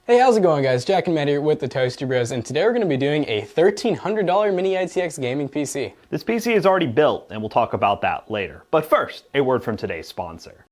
Hey, how's it going, guys? Jack and Matt here with the Toasty Bros, and today we're going to be doing a $1,300 mini ITX gaming PC. This PC is already built, and we'll talk about that later. But first, a word from today's sponsor.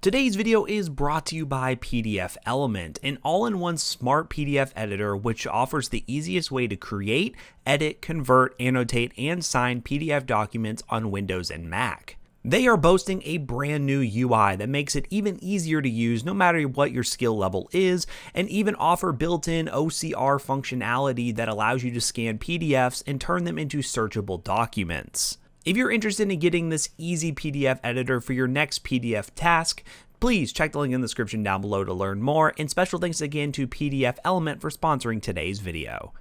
Today's video is brought to you by PDF Element, an all-in-one smart PDF editor which offers the easiest way to create, edit, convert, annotate, and sign PDF documents on Windows and Mac. They are boasting a brand new UI that makes it even easier to use no matter what your skill level is, and even offer built-in OCR functionality that allows you to scan PDFs and turn them into searchable documents. If you're interested in getting this easy PDF editor for your next PDF task, please check the link in the description down below to learn more, and special thanks again to PDF Element for sponsoring today's video.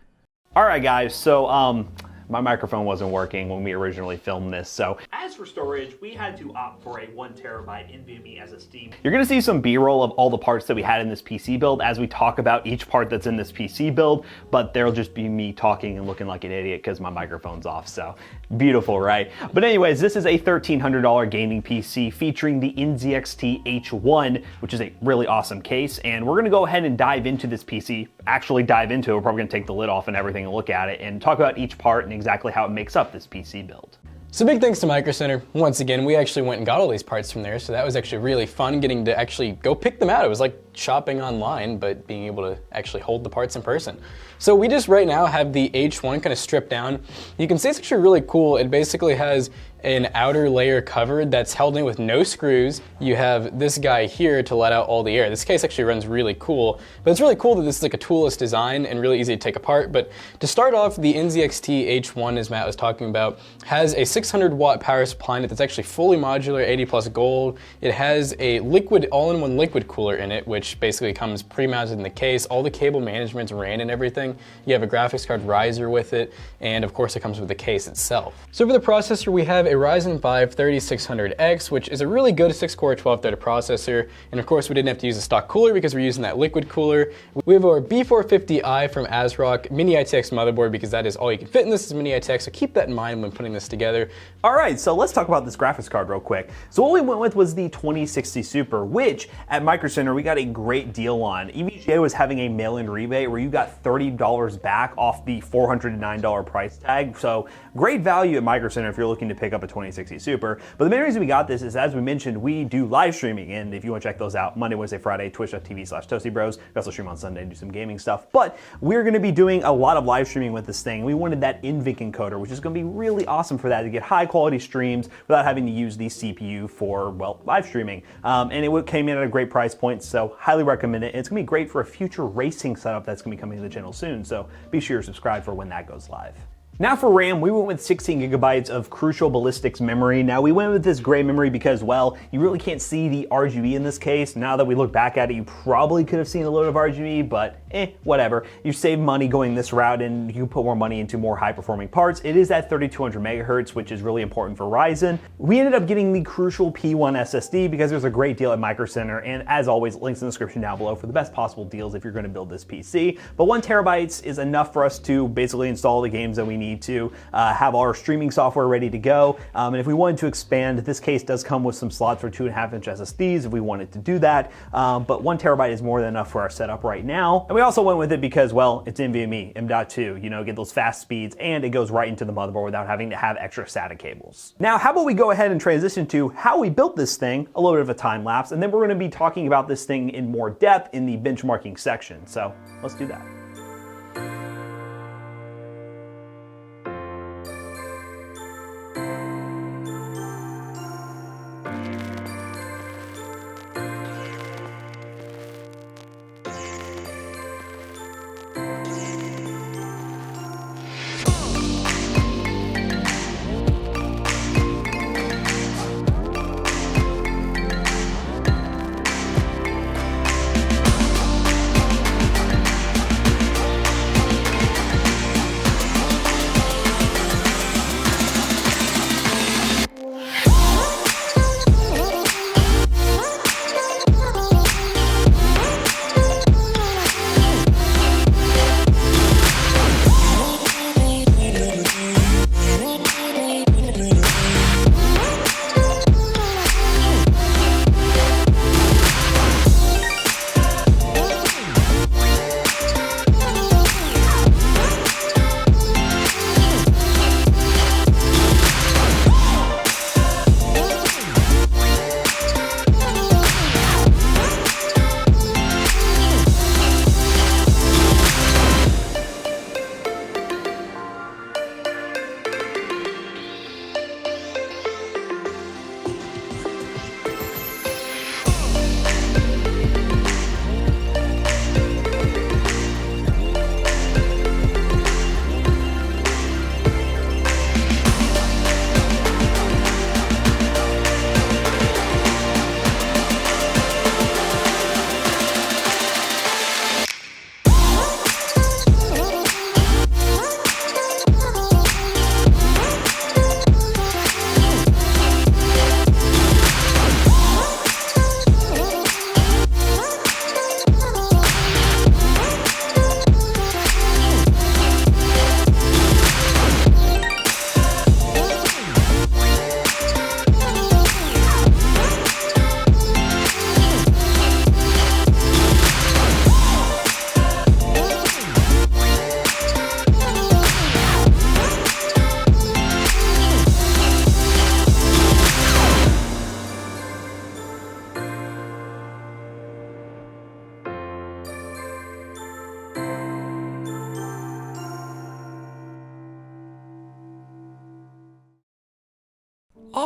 Alright guys, so my microphone wasn't working when we originally filmed this, so as for storage, we had to opt for a 1TB NVMe SSD. You're going to see some B-roll of all the parts that we had in this PC build as we talk about each part that's in this PC build, but there'll just be me talking and looking like an idiot because my microphone's off, so beautiful, right? But anyways, this is a $1,300 gaming PC featuring the NZXT H1, which is a really awesome case, and we're going to go ahead and dive into this PC, actually dive into it. We're probably going to take the lid off and everything and look at it and talk about each part and exactly how it makes up this PC build. So big thanks to Micro Center. Once again, we actually went and got all these parts from there, so that was actually really fun getting to actually go pick them out. It was like shopping online, but being able to actually hold the parts in person. So we just right now have the H1 kind of stripped down. You can see it's actually really cool. It basically has an outer layer covered that's held in with no screws. You have this guy here to let out all the air. This case actually runs really cool, but it's really cool that this is like a toolless design and really easy to take apart. But to start off, the NZXT H1, as Matt was talking about, has a 600 watt power supply in it that's actually fully modular, 80 plus gold. It has a liquid, all-in-one liquid cooler in it, which basically comes pre-mounted in the case. All the cable management's ran and everything. You have a graphics card riser with it, and of course it comes with the case itself. So for the processor, we have a Ryzen 5 3600X, which is a really good 6-core 12-threaded processor, and of course we didn't have to use a stock cooler because we're using that liquid cooler. We have our B450i from ASRock mini ITX motherboard because that is all you can fit in this is mini ITX, so keep that in mind when putting this together. Alright, so let's talk about this graphics card real quick. So what we went with was the 2060 Super, which at Micro Center we got a great deal on. EVGA was having a mail-in rebate where you got $30 back off the $409 price tag, so great value at Micro Center if you're looking to pick up a 2060 Super. But the main reason we got this is, as we mentioned, we do live streaming, and if you want to check those out, Monday, Wednesday, Friday, twitch.tv/ToastyBros. We also stream on Sunday and do some gaming stuff. But we're going to be doing a lot of live streaming with this thing. We wanted that NVIC encoder, which is going to be really awesome for that, to get high quality streams without having to use the CPU for, well, live streaming. And it came in at a great price point, so highly recommend it. And it's going to be great for a future racing setup that's going to be coming to the channel soon, so be sure to subscribe for when that goes live. Now for RAM, we went with 16 gigabytes of Crucial Ballistics memory. Now we went with this gray memory because, well, you really can't see the RGB in this case. Now that we look back at it, you probably could have seen a load of RGB, but whatever. You save money going this route and you put more money into more high performing parts. It is at 3200 megahertz, which is really important for Ryzen. We ended up getting the Crucial P1 SSD because there's a great deal at Micro Center, and as always, links in the description down below for the best possible deals if you're going to build this PC. But 1 terabyte is enough for us to basically install the games that we need to have our streaming software ready to go. And if we wanted to expand, this case does come with some slots for 2.5-inch SSDs if we wanted to do that. But 1 terabyte is more than enough for our setup right now. And we also went with it because, well, it's NVMe, M.2, you know, get those fast speeds, and it goes right into the motherboard without having to have extra SATA cables. Now, how about we go ahead and transition to how we built this thing, a little bit of a time lapse, and then we're going to be talking about this thing in more depth in the benchmarking section. So let's do that.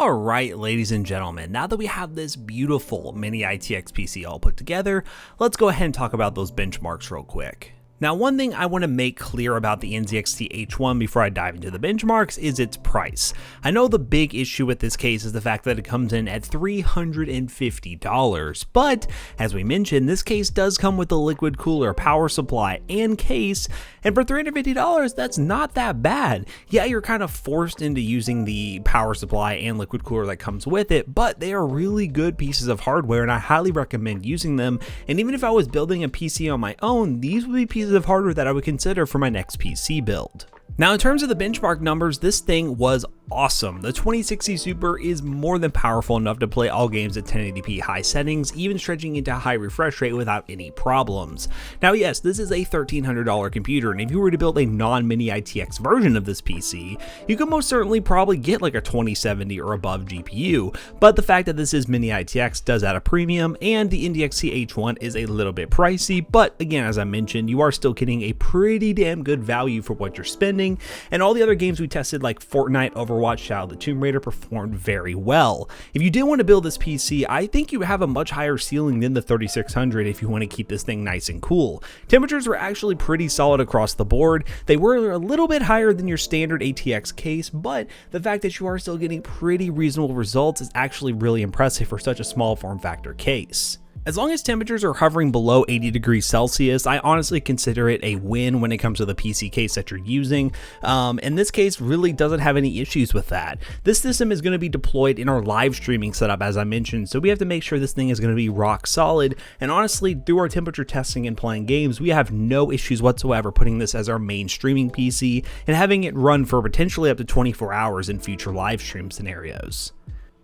All right, ladies and gentlemen, now that we have this beautiful mini ITX PC all put together, let's go ahead and talk about those benchmarks real quick. Now, one thing I want to make clear about the NZXT H1 before I dive into the benchmarks is its price. I know the big issue with this case is the fact that it comes in at $350, but as we mentioned, this case does come with a liquid cooler, power supply, and case, and for $350, that's not that bad. Yeah, you're kind of forced into using the power supply and liquid cooler that comes with it, but they are really good pieces of hardware, and I highly recommend using them. And even if I was building a PC on my own, these would be pieces of hardware that I would consider for my next PC build. Now, in terms of the benchmark numbers, this thing was awesome. The 2060 Super is more than powerful enough to play all games at 1080p high settings, even stretching into high refresh rate without any problems. Now, yes, this is a $1,300 computer, and if you were to build a non-mini ITX version of this PC, you could most certainly probably get like a 2070 or above GPU, but the fact that this is mini ITX does add a premium, and the NZXT H1 is a little bit pricey, but again, as I mentioned, you are still getting a pretty damn good value for what you're spending. And all the other games we tested like Fortnite, Overwatch, Shadow of the Tomb Raider performed very well. If you do want to build this PC, I think you have a much higher ceiling than the 3600 if you want to keep this thing nice and cool. Temperatures were actually pretty solid across the board. They were a little bit higher than your standard ATX case, but the fact that you are still getting pretty reasonable results is actually really impressive for such a small form factor case. As long as temperatures are hovering below 80 degrees Celsius, I honestly consider it a win when it comes to the PC case that you're using, and this case really doesn't have any issues with that. This system is going to be deployed in our live streaming setup, as I mentioned, so we have to make sure this thing is going to be rock solid, and honestly, through our temperature testing and playing games, we have no issues whatsoever putting this as our main streaming PC and having it run for potentially up to 24 hours in future live stream scenarios.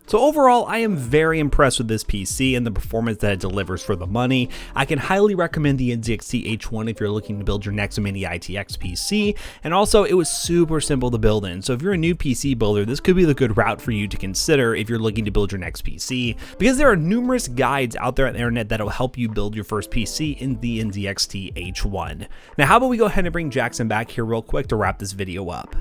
So overall, I am very impressed with this PC and the performance that it delivers for the money. I can highly recommend the NZXT H1 if you're looking to build your next mini ITX PC, and also it was super simple to build in. So if you're a new PC builder, this could be the good route for you to consider if you're looking to build your next PC, because there are numerous guides out there on the internet that will help you build your first PC in the NZXT H1. Now, how about we go ahead and bring Jackson back here real quick to wrap this video up.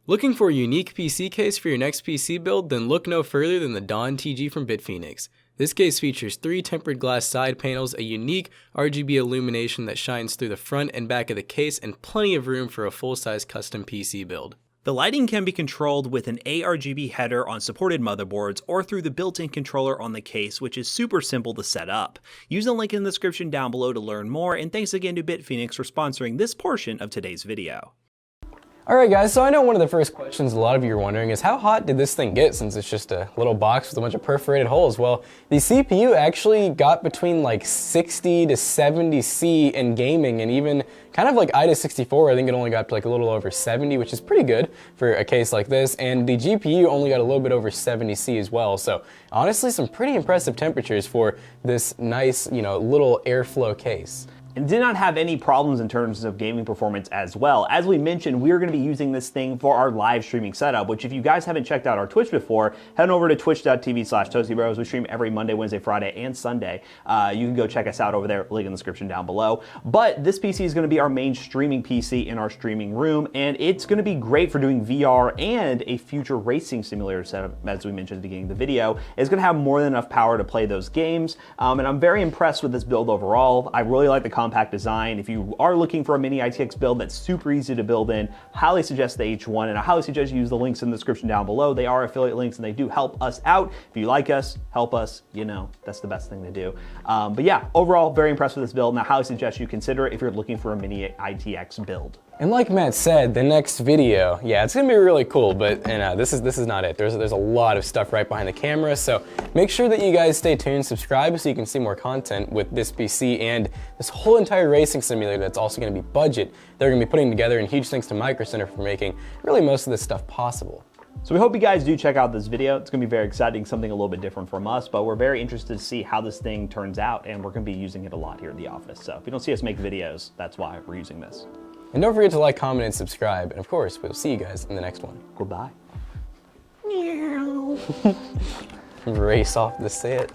Looking for a unique PC case for your next PC build? Then look no further than the Dawn TG from BitPhoenix. This case features 3 tempered glass side panels, a unique RGB illumination that shines through the front and back of the case, and plenty of room for a full-size custom PC build. The lighting can be controlled with an ARGB header on supported motherboards or through the built-in controller on the case, which is super simple to set up. Use the link in the description down below to learn more, and thanks again to BitPhoenix for sponsoring this portion of today's video. Alright guys, so I know one of the first questions a lot of you are wondering is how hot did this thing get, since it's just a little box with a bunch of perforated holes? Well, the CPU actually got between like 60 to 70 C in gaming, and even kind of like ITX, I think it only got to like a little over 70, which is pretty good for a case like this, and the GPU only got a little bit over 70 C as well. So honestly, some pretty impressive temperatures for this nice, little airflow case. And did not have any problems in terms of gaming performance as well. As we mentioned, we're going to be using this thing for our live streaming setup, which if you guys haven't checked out our Twitch before, head over to twitch.tv/ToastyBros. We stream every Monday, Wednesday, Friday, and Sunday. You can go check us out over there, link in the description down below. But this PC is going to be our main streaming PC in our streaming room, and it's going to be great for doing VR and a future racing simulator setup, as we mentioned at the beginning of the video. It's going to have more than enough power to play those games, and I'm very impressed with this build overall. I really like the compact design. If you are looking for a mini ITX build that's super easy to build in, highly suggest the H1, and I highly suggest you use the links in the description down below. They are affiliate links and they do help us out. If you like us, help us, that's the best thing to do. But yeah, overall, very impressed with this build, and I highly suggest you consider it if you're looking for a mini ITX build. And like Matt said, the next video, yeah, it's gonna be really cool, but this is not it. There's a lot of stuff right behind the camera, so make sure that you guys stay tuned, subscribe so you can see more content with this PC and this whole entire racing simulator that's also gonna be budget. They're gonna be putting together, and huge thanks to Micro Center for making really most of this stuff possible. So we hope you guys do check out this video. It's gonna be very exciting, something a little bit different from us, but we're very interested to see how this thing turns out, and we're gonna be using it a lot here at the office. So if you don't see us make videos, that's why we're using this. And don't forget to like, comment, and subscribe. And of course, we'll see you guys in the next one. Goodbye. Race off the set.